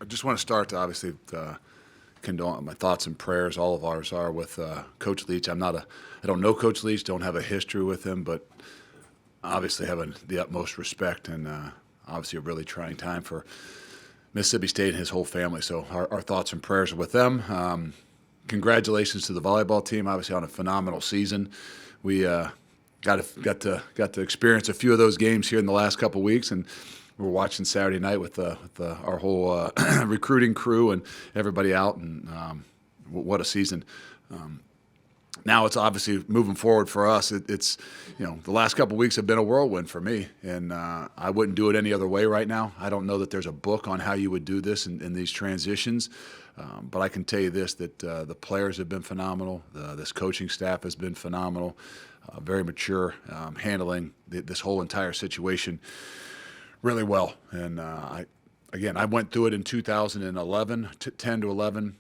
I just want to start, obviously, my thoughts and prayers, all of ours are with Coach Leach. I don't know Coach Leach, don't have a history with him, but obviously have the utmost respect and obviously a really trying time for Mississippi State and his whole family. So our thoughts and prayers are with them. Congratulations to the volleyball team, obviously on a phenomenal season. We got to experience a few of those games here in the last couple of weeks, and we were watching Saturday night with our whole recruiting crew and everybody out, and what a season. Now it's obviously moving forward for us. It's the last couple of weeks have been a whirlwind for me, and I wouldn't do it any other way right now. I don't know that there's a book on how you would do this in these transitions, but I can tell you this, that the players have been phenomenal. This coaching staff has been phenomenal, very mature, handling this whole entire situation really well. And I went through it in 2011, 10 to 11.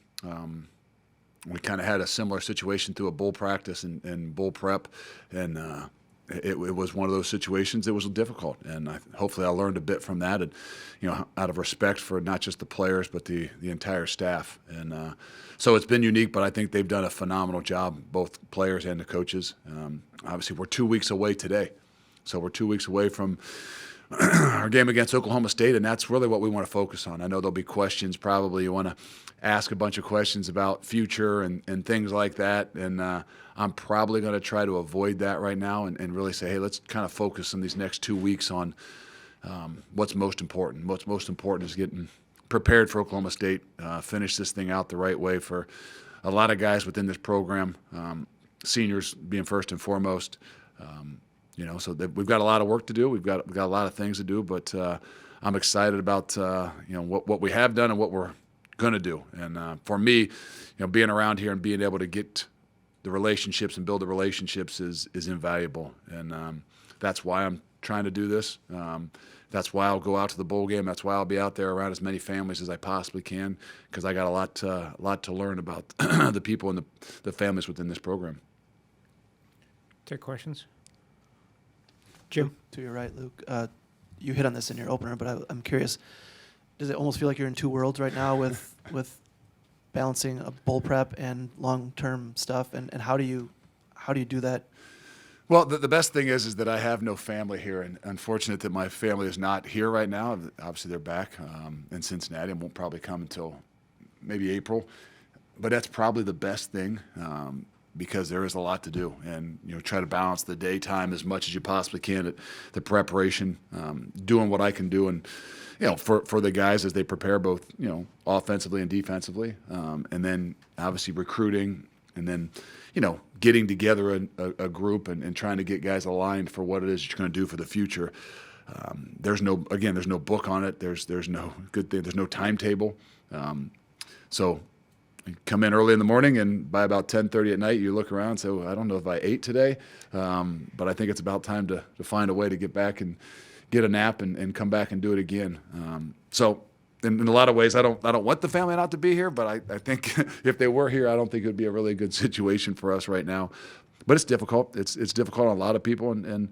We kind of had a similar situation through a bowl practice and bowl prep, and it was one of those situations that was difficult. And hopefully I learned a bit from that, and out of respect for not just the players but the entire staff. And so it's been unique, but I think they've done a phenomenal job, both players and the coaches. Obviously, we're 2 weeks away today, so we're 2 weeks away from our game against Oklahoma State, and that's really what we want to focus on. I know there'll be questions probably. You want to ask a bunch of questions about future and things like that, and I'm probably going to try to avoid that right now and really say, hey, let's kind of focus on these next 2 weeks on what's most important. What's most important is getting prepared for Oklahoma State, finish this thing out the right way for a lot of guys within this program, seniors being first and foremost. So we've got a lot of work to do. We've got a lot of things to do, but I'm excited about what we have done and what we're going to do. And for me, being around here and being able to get the relationships and build the relationships is invaluable. And that's why I'm trying to do this. That's why I'll go out to the bowl game. That's why I'll be out there around as many families as I possibly can, because I got a lot to learn about the people and the families within this program. Take questions. Jim? To your right, Luke. You hit on this in your opener, but I'm curious. Does it almost feel like you're in two worlds right now with balancing a bowl prep and long-term stuff? And how do you do that? Well, the best thing is that I have no family here, and unfortunate that my family is not here right now. Obviously, they're back in Cincinnati and won't probably come until maybe April. But that's probably the best thing. Because there is a lot to do, and try to balance the daytime as much as you possibly can, the preparation, doing what I can do, and for the guys as they prepare both offensively and defensively, and then obviously recruiting, and then getting together a group and trying to get guys aligned for what it is you're going to do for the future. There's no book on it. There's no good thing. There's no timetable. So. You come in early in the morning, and by about 10:30 at night, you look around and say, well, I don't know if I ate today, but I think it's about time to find a way to get back and get a nap and come back and do it again. So in a lot of ways, I don't want the family not to be here, but I think if they were here, I don't think it would be a really good situation for us right now. But it's difficult. It's difficult on a lot of people, and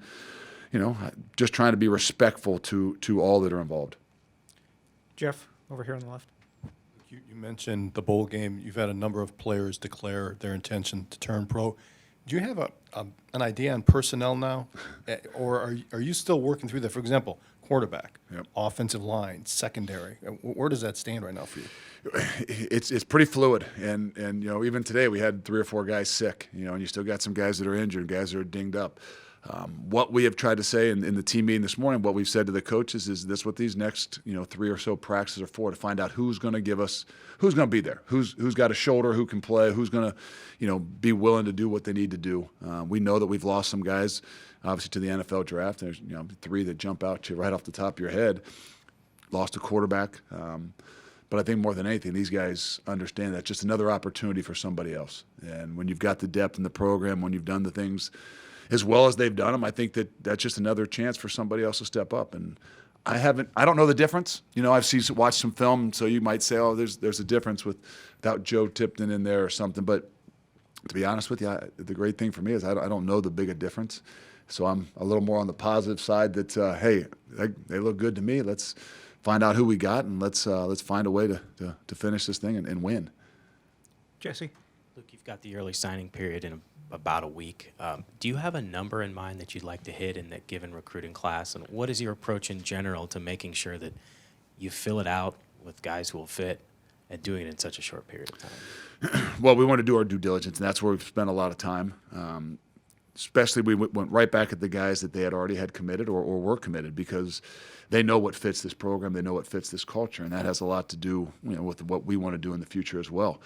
just trying to be respectful to all that are involved. Jeff, over here on the left. You mentioned the bowl game. You've had a number of players declare their intention to turn pro. Do you have an idea on personnel now, or are you still working through that? For example, quarterback, offensive line, secondary. Where does that stand right now for you? It's pretty fluid, and even today we had 3 or 4 guys sick. And you still got some guys that are injured, guys that are dinged up. What we have tried to say in the team meeting this morning, what we've said to the coaches is this: what these next 3 or so practices are for, to find out who's going to be there, who's got a shoulder, who can play, who's going to be willing to do what they need to do. We know that we've lost some guys, obviously, to the NFL draft. There's 3 that jump out to you right off the top of your head. Lost a quarterback, but I think more than anything, these guys understand that's just another opportunity for somebody else. And when you've got the depth in the program, when you've done the things as well as they've done them, I think that's just another chance for somebody else to step up. And I don't know the difference. I've watched some film, so you might say, oh, there's a difference without Joe Tipton in there or something. But to be honest with you, the great thing for me is I don't know the big a difference. So I'm a little more on the positive side that, hey, they look good to me. Let's find out who we got, and let's find a way to finish this thing and win. Jesse? Luke, you've got the early signing period in about a week. Do you have a number in mind that you'd like to hit in that given recruiting class? And what is your approach in general to making sure that you fill it out with guys who will fit and doing it in such a short period of time? Well, we want to do our due diligence, and that's where we've spent a lot of time. Especially we went right back at the guys that they had already had committed or were committed, because they know what fits this program, they know what fits this culture, and that has a lot to do, with what we want to do in the future as well.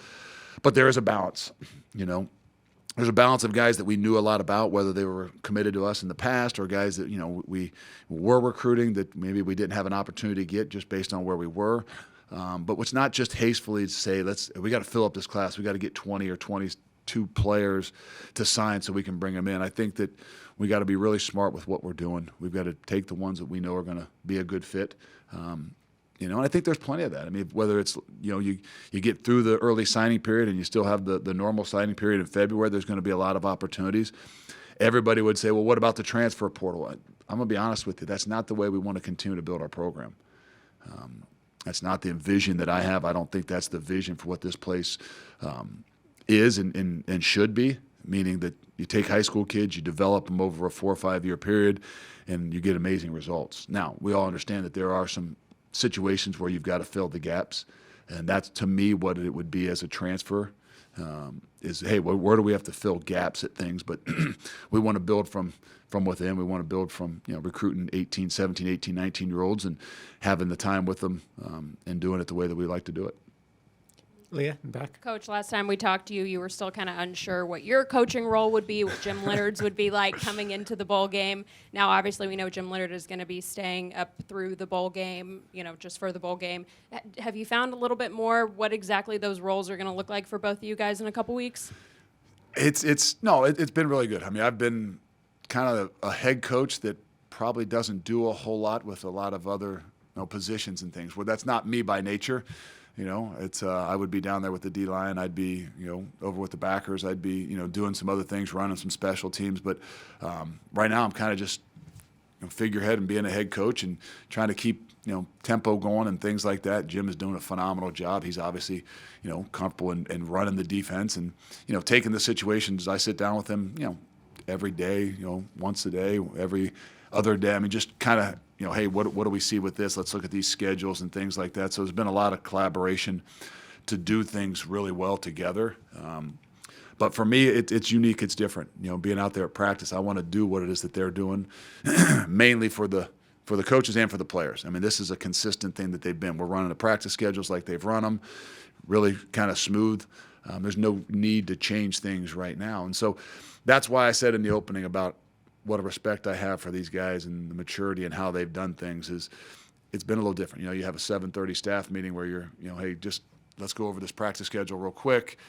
But there is a balance, There's a balance of guys that we knew a lot about, whether they were committed to us in the past or guys that, we were recruiting that maybe we didn't have an opportunity to get just based on where we were. But it's not just hastily to say, we got to fill up this class. We got to get 20 or 22 players to sign so we can bring them in. I think that we got to be really smart with what we're doing. We've got to take the ones that we know are going to be a good fit. And I think there's plenty of that. I mean, whether it's, you get through the early signing period and you still have the normal signing period in February, there's going to be a lot of opportunities. Everybody would say, well, what about the transfer portal? I'm going to be honest with you. That's not the way we want to continue to build our program. That's not the vision that I have. I don't think that's the vision for what this place is and should be, meaning that you take high school kids, you develop them over a 4 or 5 year period, and you get amazing results. Now, we all understand that there are some situations where you've got to fill the gaps, and that's, to me, what it would be as a transfer is, hey, where do we have to fill gaps at things? But we want to build from within. We want to build from, recruiting 18, 17, 18, 19-year-olds and having the time with them and doing it the way that we like to do it. Leah, and back. Coach, last time we talked to you, you were still kind of unsure what your coaching role would be, what Jim Leonard's would be like coming into the bowl game. Now, obviously, we know Jim Leonard is going to be staying up through the bowl game, just for the bowl game. Have you found a little bit more what exactly those roles are going to look like for both of you guys in a couple weeks? It's been really good. I mean, I've been kind of a head coach that probably doesn't do a whole lot with a lot of other positions and things. Well, that's not me by nature. It's I would be down there with the D-line. I'd be, over with the backers. I'd be, doing some other things, running some special teams. But right now I'm kind of just figurehead and being a head coach and trying to keep, tempo going and things like that. Jim is doing a phenomenal job. He's obviously, comfortable in running the defense and, taking the situations. I sit down with him, every day, once a day, every other day. I mean, just kind of, hey, what do we see with this? Let's look at these schedules and things like that. So there's been a lot of collaboration to do things really well together. But for me, it's unique. It's different. Being out there at practice, I want to do what it is that they're doing, mainly for the coaches and for the players. I mean, this is a consistent thing that they've been. We're running the practice schedules like they've run them, really kind of smooth. There's no need to change things right now. And so that's why I said in the opening about what a respect I have for these guys and the maturity and how they've done things is it's been a little different. You have a 7:30 staff meeting where you're, hey, just let's go over this practice schedule real quick.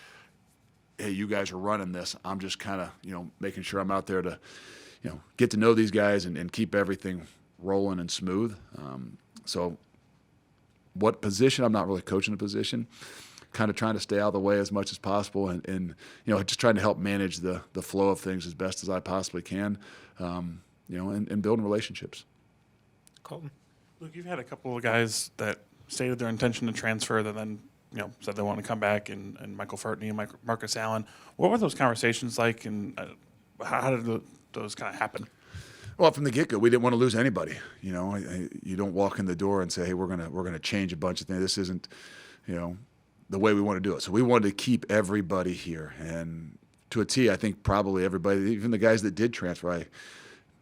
Hey, you guys are running this. I'm just kind of, making sure I'm out there to, get to know these guys and keep everything rolling and smooth. So what position? I'm not really coaching a position. Kind of trying to stay out of the way as much as possible and just trying to help manage the flow of things as best as I possibly can, and building relationships. Colton. Luke, you've had a couple of guys that stated their intention to transfer that then, said they want to come back, and Michael Furtney and Marcus Allen. What were those conversations like, and how did those kind of happen? Well, from the get-go, we didn't want to lose anybody. You don't walk in the door and say, hey, we're gonna change a bunch of things. This isn't, the way we want to do it. So we wanted to keep everybody here. And to a T, I think probably everybody, even the guys that did transfer,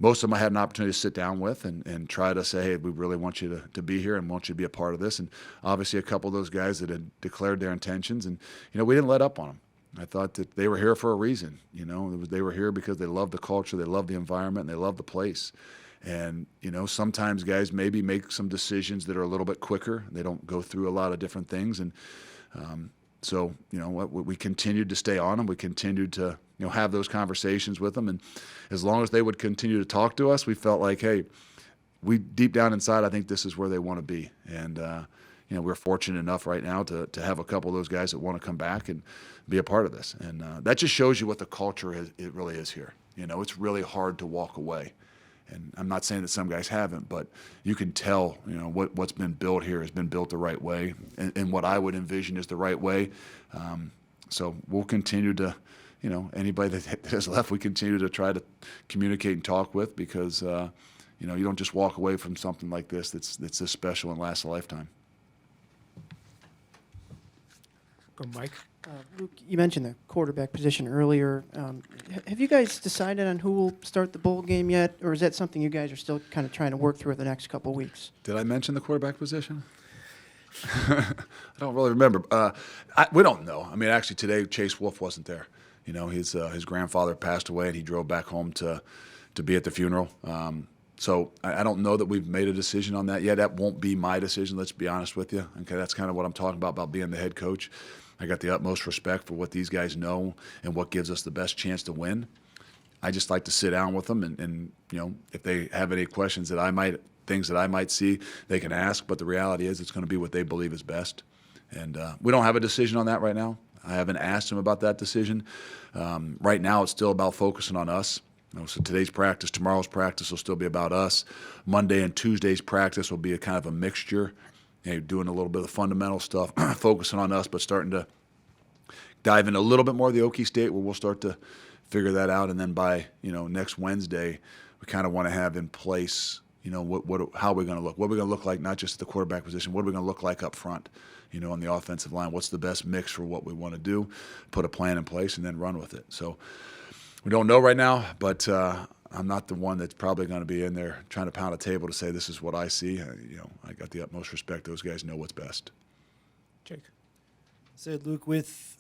most of them I had an opportunity to sit down with and try to say, hey, we really want you to be here and want you to be a part of this. And obviously a couple of those guys that had declared their intentions. And, we didn't let up on them. I thought that they were here for a reason. They were here because they love the culture, they love the environment, and they love the place. And, sometimes guys maybe make some decisions that are a little bit quicker. They don't go through a lot of different things. And so, we continued to stay on them. We continued to, have those conversations with them. And as long as they would continue to talk to us, we felt like, hey, we deep down inside, I think this is where they want to be. And, we're fortunate enough right now to have a couple of those guys that want to come back and be a part of this. And that just shows you what the culture is. It really is here. It's really hard to walk away. And I'm not saying that some guys haven't, but you can tell, what's been built here has been built the right way, and what I would envision is the right way. So we'll continue to, anybody that has left, we continue to try to communicate and talk with, because, you don't just walk away from something like this that's this special and lasts a lifetime. Go Mike. Luke, you mentioned the quarterback position earlier. Have you guys decided on who will start the bowl game yet, or is that something you guys are still kind of trying to work through the next couple of weeks? Did I mention the quarterback position? I don't really remember. We don't know. I mean, actually, today Chase Wolf wasn't there. His grandfather passed away, and he drove back home to be at the funeral. So I don't know that we've made a decision on that yet. That won't be my decision, let's be honest with you. Okay, that's kind of what I'm talking about being the head coach. I got the utmost respect for what these guys know and what gives us the best chance to win. I just like to sit down with them and if they have any questions things that I might see, they can ask. But the reality is it's going to be what they believe is best. And we don't have a decision on that right now. I haven't asked them about that decision. Right now it's still about focusing on us. So today's practice, tomorrow's practice will still be about us. Monday and Tuesday's practice will be a kind of a mixture. Doing a little bit of the fundamental stuff, focusing on us, but starting to dive in a little bit more of the Okie State, where we'll start to figure that out. And then by next Wednesday, we kind of want to have in place how we're going to look. What we're going to look like, not just at the quarterback position. What are we going to look like up front? On the offensive line. What's the best mix for what we want to do? Put a plan in place and then run with it. So we don't know right now, but I'm not the one that's probably going to be in there trying to pound a table to say this is what I see. I got the utmost respect. Those guys know what's best. Jake. So, Luke, with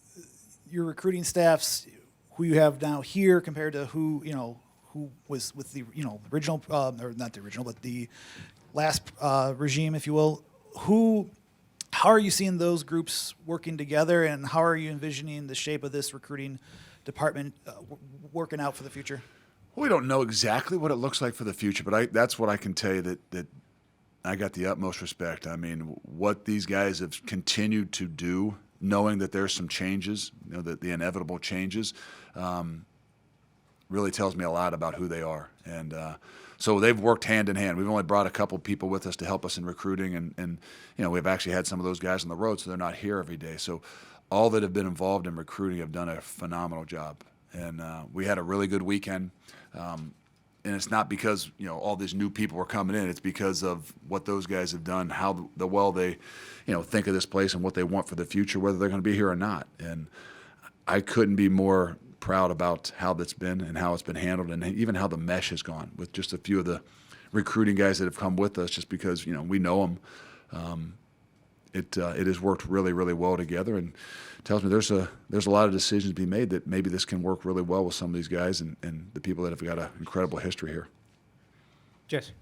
your recruiting staffs, who you have now here compared to who was with the original, or not the original, but the last regime, if you will, how are you seeing those groups working together, and how are you envisioning the shape of this recruiting department working out for the future? We don't know exactly what it looks like for the future, but that's what I can tell you that I got the utmost respect. I mean, what these guys have continued to do, knowing that there's some changes, that the inevitable changes, really tells me a lot about who they are. And so they've worked hand in hand. We've only brought a couple people with us to help us in recruiting, and we've actually had some of those guys on the road, so they're not here every day. So all that have been involved in recruiting have done a phenomenal job. And we had a really good weekend. And it's not because, all these new people were coming in. It's because of what those guys have done, how well they, think of this place and what they want for the future, whether they're going to be here or not. And I couldn't be more proud about how that's been and how it's been handled, and even how the mesh has gone with just a few of the recruiting guys that have come with us, just because, we know them. It has worked really, really well together, and tells me there's a lot of decisions to be made that maybe this can work really well with some of these guys and the people that have got an incredible history here. Jesse.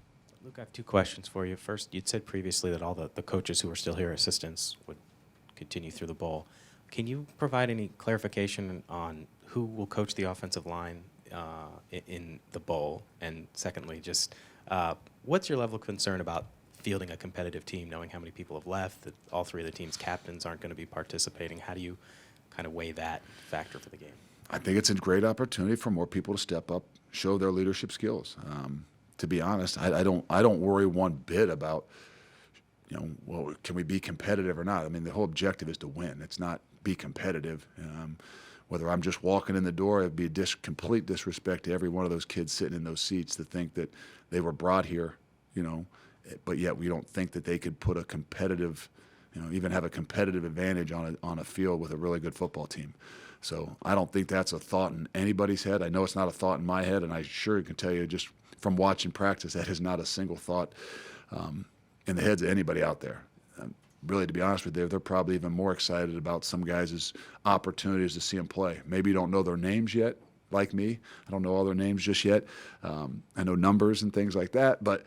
Luke, I have two questions for you. First, you'd said previously that all the coaches who are still here, assistants, would continue through the bowl. Can you provide any clarification on who will coach the offensive line in the bowl? And secondly, just what's your level of concern about fielding a competitive team, knowing how many people have left, that all three of the team's captains aren't going to be participating? How do you kind of weigh that factor for the game? I think it's a great opportunity for more people to step up, show their leadership skills. To be honest, I don't worry one bit about, can we be competitive or not? I mean, the whole objective is to win. It's not be competitive. Whether I'm just walking in the door, it'd be complete disrespect to every one of those kids sitting in those seats to think that they were brought here, but yet we don't think that they could put a competitive, even have a competitive advantage on a field with a really good football team. So I don't think that's a thought in anybody's head. I know it's not a thought in my head, and I sure can tell you just from watching practice, that is not a single thought in the heads of anybody out there. Really, to be honest with you, they're probably even more excited about some guys' opportunities to see them play. Maybe you don't know their names yet, like me. I don't know all their names just yet. I know numbers and things like that, but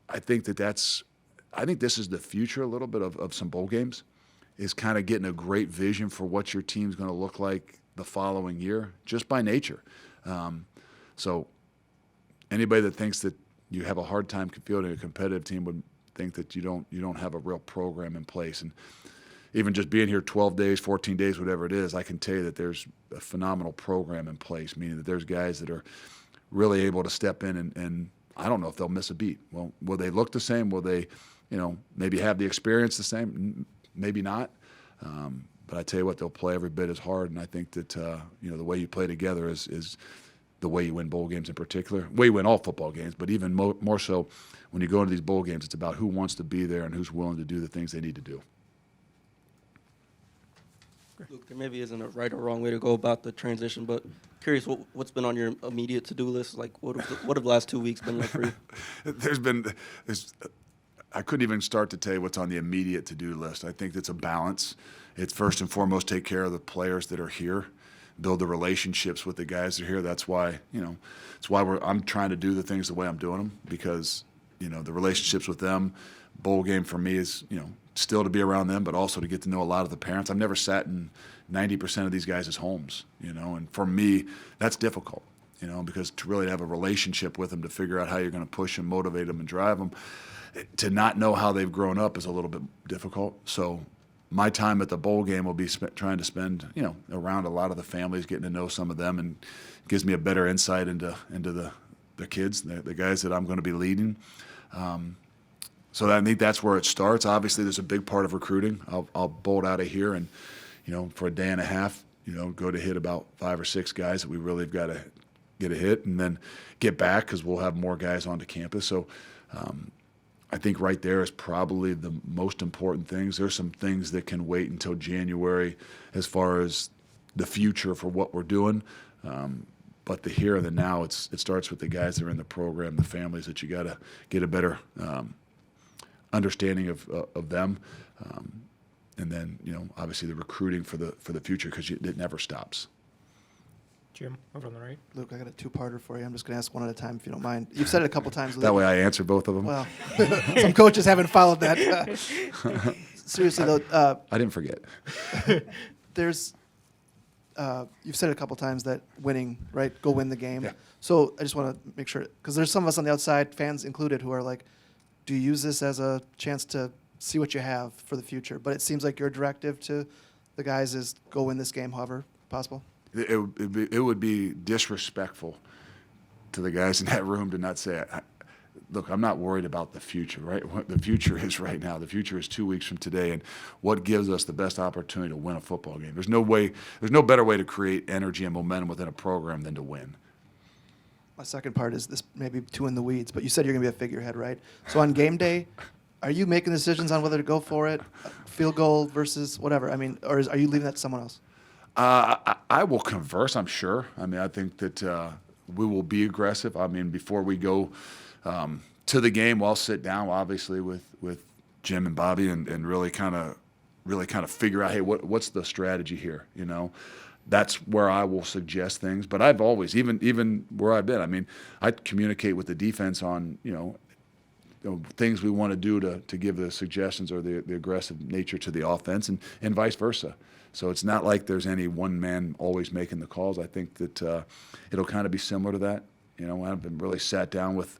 I think this is the future a little bit of some bowl games, is kind of getting a great vision for what your team's going to look like the following year, just by nature. So anybody that thinks that you have a hard time fielding a competitive team would think that you don't have a real program in place. And even just being here 12 days, 14 days, whatever it is, I can tell you that there's a phenomenal program in place, meaning that there's guys that are really able to step in and I don't know if they'll miss a beat. Well, will they look the same? Will they, maybe have the experience the same? Maybe not. But I tell you what, they'll play every bit as hard, and I think that the way you play together is the way you win bowl games in particular. The way you win all football games, but even more so when you go into these bowl games, it's about who wants to be there and who's willing to do the things they need to do. Luke, there maybe isn't a right or wrong way to go about the transition, but curious what's been on your immediate to-do list? Like, what have the last 2 weeks been like for you? I couldn't even start to tell you what's on the immediate to-do list. I think it's a balance. It's first and foremost take care of the players that are here, build the relationships with the guys that are here. That's why, it's why I'm trying to do the things the way I'm doing them, because, the relationships with them. Bowl game for me is, still to be around them, but also to get to know a lot of the parents. I've never sat in 90% of these guys' homes, and for me, that's difficult, because to really have a relationship with them, to figure out how you're going to push them, motivate them, and drive them, to not know how they've grown up is a little bit difficult. So my time at the bowl game will be trying to spend, around a lot of the families, getting to know some of them, and gives me a better insight into the kids, the guys that I'm going to be leading. So I think that's where it starts. Obviously, there's a big part of recruiting. I'll bolt out of here and, for a day and a half, go to hit about 5 or 6 guys that we really have got to get a hit, and then get back because we'll have more guys onto campus. So I think right there is probably the most important things. There's some things that can wait until January as far as the future for what we're doing. But the here and the now, it starts with the guys that are in the program, the families that you got to get a better understanding of them, and then obviously the recruiting for the future, because it never stops. Jim, over on the right. Luke, I got a two-parter for you. I'm just going to ask one at a time, if you don't mind. You've said it a couple times. That way I answer both of them. Well, some coaches haven't followed that. Seriously, though, I didn't forget. you've said it a couple times that winning, right? Go win the game. Yeah. So I just want to make sure, because there's some of us on the outside, fans included, who are like, do you use this as a chance to see what you have for the future? But it seems like your directive to the guys is go win this game, however possible. It would be disrespectful to the guys in that room to not say, look, I'm not worried about the future, right? What the future is right now. The future is 2 weeks from today, and what gives us the best opportunity to win a football game. There's no better way to create energy and momentum within a program than to win. My second part is this, maybe too in the weeds, but you said you're going to be a figurehead, right? So on game day, are you making decisions on whether to go for it, field goal versus whatever? I mean, or are you leaving that to someone else? I will converse, I'm sure. I mean, I think that we will be aggressive. I mean, before we go to the game, I'll sit down, obviously, with Jim and Bobby and really kind of figure out, hey, what's the strategy here, That's where I will suggest things. But I've always, even where I've been, I mean, I communicate with the defense on, things we want to do to give the suggestions or the aggressive nature to the offense, and vice versa. So it's not like there's any one man always making the calls. I think that it'll kind of be similar to that. I've been really sat down with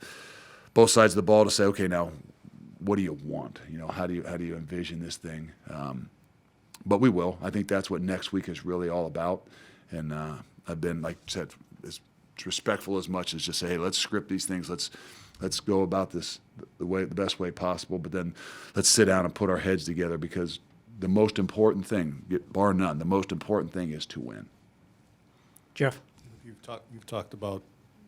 both sides of the ball to say, okay, now what do you want? How do you envision this thing? But we will. I think that's what next week is really all about. And I've been, like I said, as respectful as much as just say, hey, let's script these things. Let's go about this the best way possible. But then let's sit down and put our heads together, because the most important thing, bar none, the most important thing is to win. Jeff. You've talked about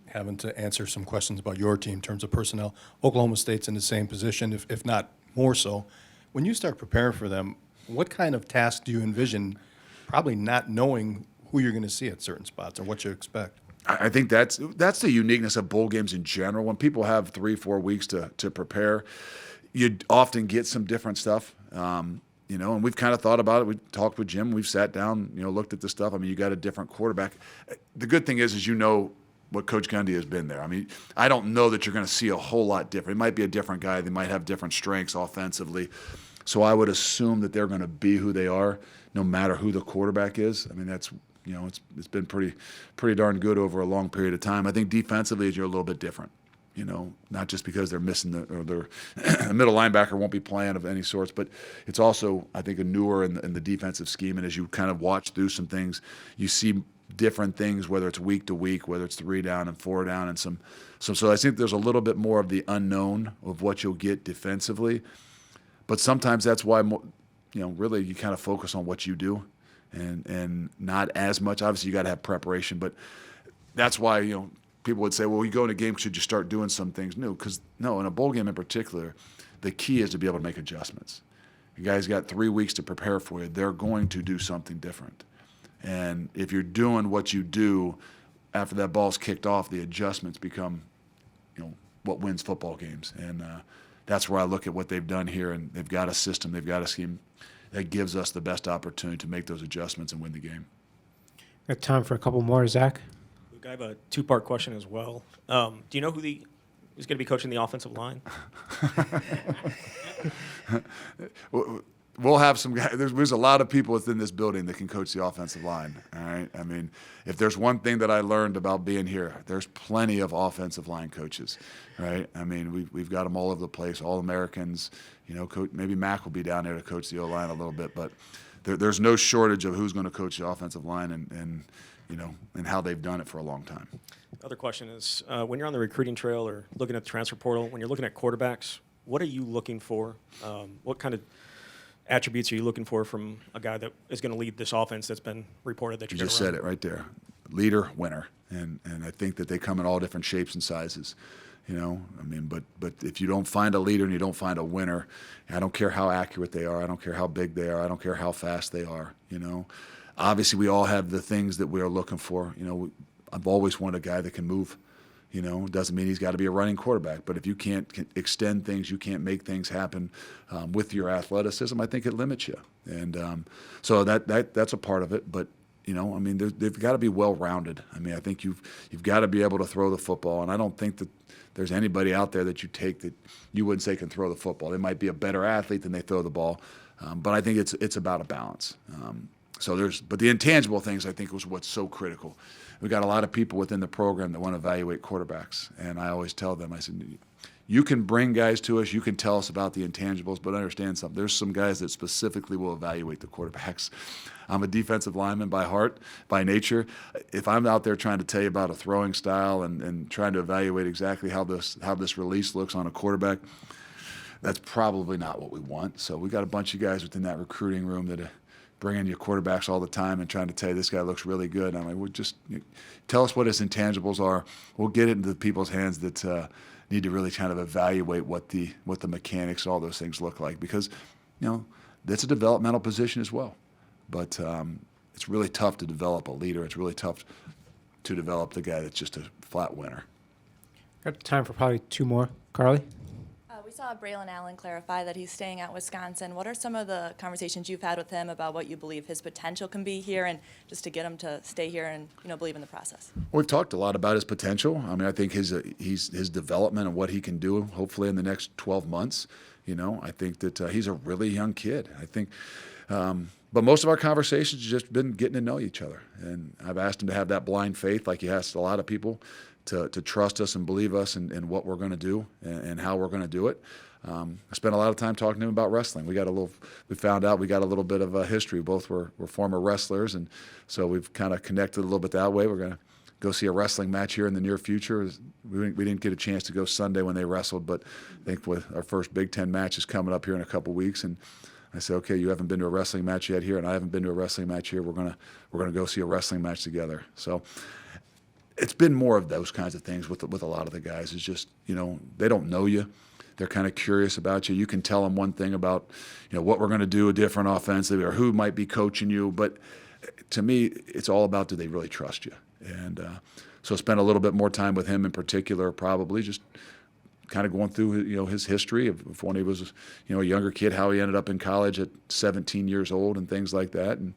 having to answer some questions about your team in terms of personnel. Oklahoma State's in the same position, if not more so. When you start preparing for them, what kind of task do you envision, probably not knowing who you're going to see at certain spots or what you expect? I think that's the uniqueness of bowl games in general. When people have 3-4 weeks to prepare, you often get some different stuff. And we've kind of thought about it. We talked with Jim. We've sat down, looked at the stuff. I mean, you got a different quarterback. The good thing is what Coach Gundy has been there. I mean, I don't know that you're going to see a whole lot different. It might be a different guy. They might have different strengths offensively. So I would assume that they're going to be who they are, no matter who the quarterback is. I mean, that's it's been pretty darn good over a long period of time. I think defensively, you're a little bit different. Not just because they're missing their middle linebacker won't be playing of any sorts, but it's also, I think, a newer in the defensive scheme. And as you kind of watch through some things, you see different things, whether it's week to week, whether it's 3 down and 4 down, and so I think there's a little bit more of the unknown of what you'll get defensively. But sometimes that's why, really you kind of focus on what you do, and not as much. Obviously, you got to have preparation, but that's why people would say, well, you go in a game, should you start doing some things new? Because no, in a bowl game in particular, the key is to be able to make adjustments. You guys got 3 weeks to prepare for you. They're going to do something different. And if you're doing what you do after that ball's kicked off, the adjustments become, what wins football games. And that's where I look at what they've done here, and they've got a system, they've got a scheme that gives us the best opportunity to make those adjustments and win the game. Got time for a couple more, Zach? I have a two-part question as well. Do you know who's going to be coaching the offensive line? We'll have some guys. There's a lot of people within this building that can coach the offensive line. All right. I mean, if there's one thing that I learned about being here, there's plenty of offensive line coaches. Right. I mean, we've got them all over the place. All Americans. Maybe Mac will be down there to coach the O-line a little bit, but there's no shortage of who's going to coach the offensive line and how they've done it for a long time. Other question is, when you're on the recruiting trail or looking at the transfer portal, when you're looking at quarterbacks, what are you looking for? What kind of attributes are you looking for from a guy that is going to lead this offense that's been reported that You you're just gonna said run? it right there. Leader, winner. And I think that they come in all different shapes and sizes. But if you don't find a leader and you don't find a winner, I don't care how accurate they are, I don't care how big they are, I don't care how fast they are, Obviously, we all have the things that we are looking for. I've always wanted a guy that can move. It doesn't mean he's got to be a running quarterback, but if you can't extend things, you can't make things happen with your athleticism, I think it limits you. And so that's a part of it. But they've got to be well-rounded. I think you've got to be able to throw the football, and I don't think that there's anybody out there that you take that you wouldn't say can throw the football. They might be a better athlete than they throw the ball, but I think it's about a balance. But the intangible things I think was what's so critical. We've got a lot of people within the program that want to evaluate quarterbacks, and I always tell them, I said, you can bring guys to us, you can tell us about the intangibles, but understand something. There's some guys that specifically will evaluate the quarterbacks. I'm a defensive lineman by heart, by nature. If I'm out there trying to tell you about a throwing style and trying to evaluate exactly how this release looks on a quarterback, that's probably not what we want. So we got a bunch of guys within that recruiting room that bringing you quarterbacks all the time and trying to tell you this guy looks really good. I'm like, well, just tell us what his intangibles are. We'll get it into the people's hands that need to really kind of evaluate what the mechanics and all those things look like, because that's a developmental position as well. But it's really tough to develop a leader. It's really tough to develop the guy that's just a flat winner. Got time for probably 2 more. Carly? We saw Braylon Allen clarify that he's staying at Wisconsin. What are some of the conversations you've had with him about what you believe his potential can be here, and just to get him to stay here and believe in the process? We've talked a lot about his potential. I think his development and what he can do, hopefully in the next 12 months. I think that he's a really young kid. I think, but most of our conversations have just been getting to know each other. And I've asked him to have that blind faith, like he asked a lot of people, to trust us and believe us in what we're going to do and how we're going to do it. I spent a lot of time talking to him about wrestling. We found out we got a little bit of a history. Both were former wrestlers, and so we've kind of connected a little bit that way. We're going to go see a wrestling match here in the near future. We didn't get a chance to go Sunday when they wrestled, but I think with our first Big Ten match is coming up here in a couple weeks, and I said, okay, you haven't been to a wrestling match yet here, and I haven't been to a wrestling match here. We're gonna go see a wrestling match together. So it's been more of those kinds of things with a lot of the guys. It's just, they don't know you. They're kind of curious about you. You can tell them one thing about, what we're going to do different offensively or who might be coaching you. But to me, it's all about, do they really trust you? And so spend a little bit more time with him in particular, probably just kind of going through, his history of when he was, a younger kid, how he ended up in college at 17 years old and things like that. And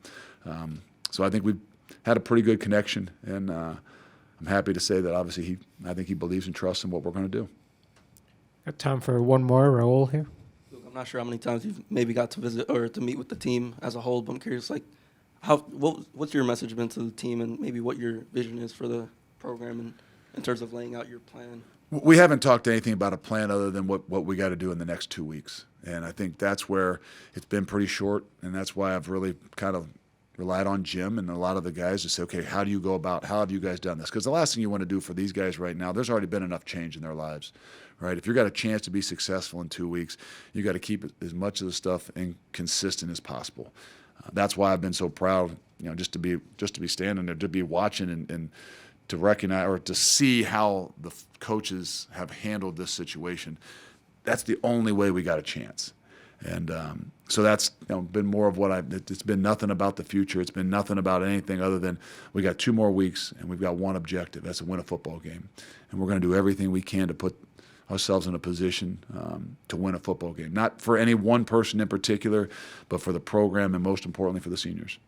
so I think we've had a pretty good connection, and I'm happy to say that obviously I think he believes and trusts in what we're going to do. Got time for 1 more. Raul here. I'm not sure how many times you've maybe got to visit or to meet with the team as a whole, but I'm curious, what's your message been to the team, and maybe what your vision is for the program and in terms of laying out your plan? We haven't talked anything about a plan other than what we got to do in the next 2 weeks. And I think that's where it's been pretty short, and that's why I've really kind of, relied on Jim and a lot of the guys to say, okay, how have you guys done this? Because the last thing you want to do for these guys right now, there's already been enough change in their lives, right? If you've got a chance to be successful in 2 weeks, you got to keep as much of the stuff consistent as possible. That's why I've been so proud, just to be standing there, to be watching and to recognize or to see how the coaches have handled this situation. That's the only way we got a chance. And so that's been more of it's been nothing about the future. It's been nothing about anything other than we got 2 more weeks and we've got one objective. That's to win a football game. And we're going to do everything we can to put ourselves in a position to win a football game. Not for any one person in particular, but for the program and most importantly for the seniors.